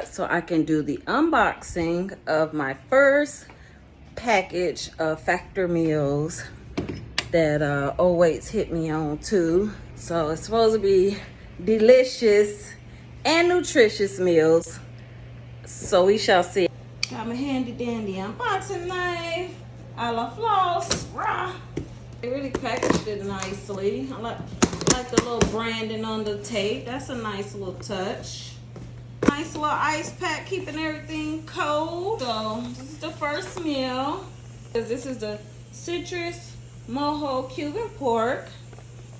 so I can do the unboxing of my first package of Factor meals that Always hit me on too. So it's supposed to be delicious and nutritious meals. So we shall see. Got my handy dandy unboxing knife, a la floss. Rah. They really packaged it nicely. I like the little branding on the tape. That's a nice little touch. Nice little ice pack, keeping everything cold. So this is the first meal. This is the citrus mojo Cuban pork.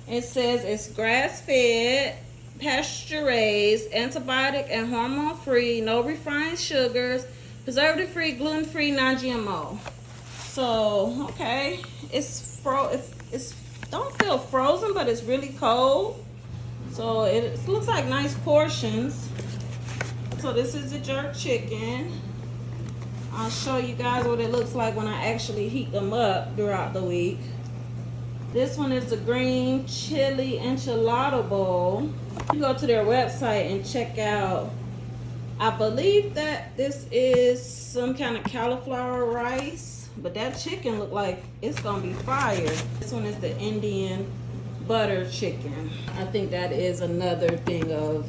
It says it's grass-fed, pasture-raised, antibiotic and hormone-free, no refined sugars, preservative-free, gluten-free, non-GMO. So okay, it's don't feel frozen, but it's really cold. So it looks like nice portions. So this is the jerk chicken. I'll show you guys what it looks like when I actually heat them up throughout the week. This one is the green chili enchilada bowl. You go to their website and check out, I believe that this is some kind of cauliflower rice, but that chicken look like it's gonna be fire. This one is the Indian butter chicken. I think that is another thing of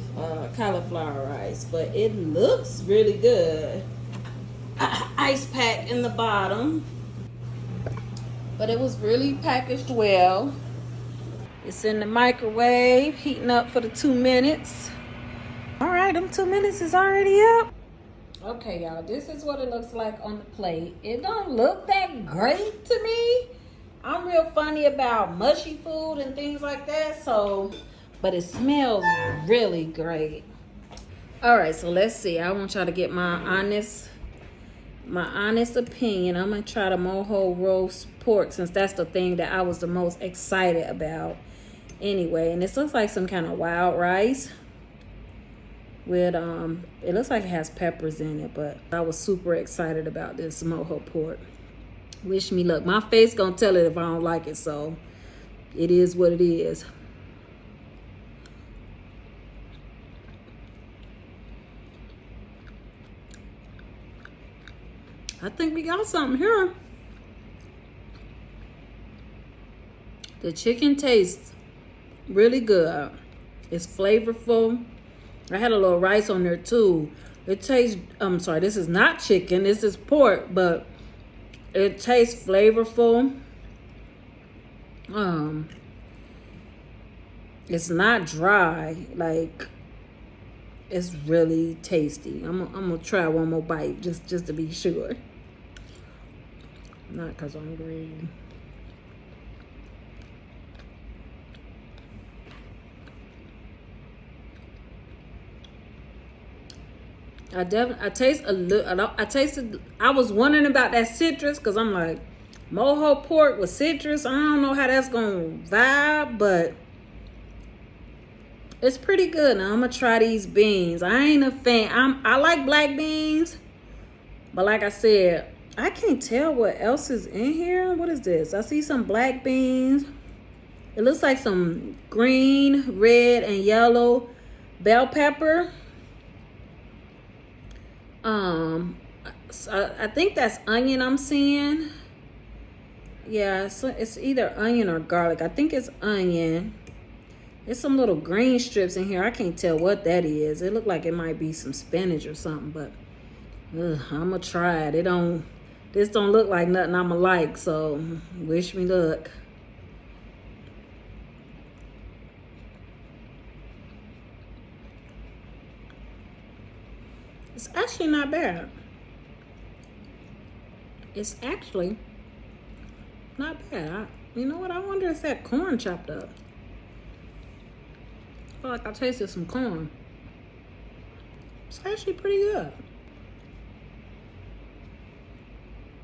cauliflower rice, but it looks really good. Ice pack in the bottom, but it was really packaged well. It's in the microwave, heating up for the 2 minutes. All right, them 2 minutes is already up. Okay, y'all, this is what it looks like on the plate. It don't look that great to me. I'm real funny about mushy food and things like that, so, but it smells really great. All right, so let's see. I want y'all to get my honest opinion. I'm gonna try the mojo roast pork, since that's the thing that I was the most excited about anyway. And this looks like some kind of wild rice with it looks like it has peppers in it, but I was super excited about this mojo pork. Wish me luck. My face gonna tell it if I don't like it, so it is what it is. I think we got something here. The chicken tastes really good. It's flavorful. I had a little rice on there too. It tastes, I'm sorry, this is not chicken, this is pork, but it tastes flavorful. It's not dry, like it's really tasty. I'm gonna try one more bite just to be sure. Not because I'm greedy. I taste a little. I was wondering about that citrus, because I'm like, mojo pork with citrus. I don't know how that's gonna vibe, but it's pretty good. Now I'm gonna try these beans. I ain't a fan. I like black beans, but like I said, I can't tell what else is in here. What is this? I see some black beans. It looks like some green, red, and yellow bell pepper. I think that's onion I'm seeing. Yeah, so it's either onion or garlic. I think it's onion. There's some little green strips in here. I can't tell what that is. It looked like it might be some spinach or something, but I'm gonna try it. This don't look like nothing I'ma like, so wish me luck. It's actually not bad. It's actually not bad. You know what? I wonder if that corn chopped up. I feel like I tasted some corn. It's actually pretty good.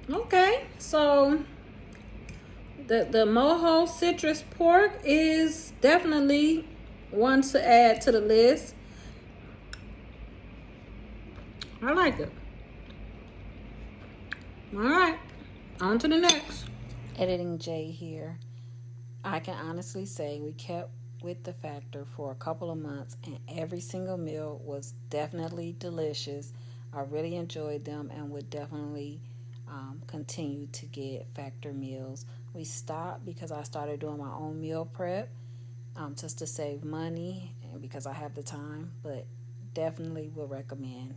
Okay, so the mojo citrus pork is definitely one to add to the list. I like it. All right, on to the next. Editing J here. I can honestly say we with the Factor for a couple of months, and every single meal was definitely delicious. I really enjoyed them and would definitely continue to get Factor meals. We stopped because I started doing my own meal prep, just to save money and because I have the time, but definitely will recommend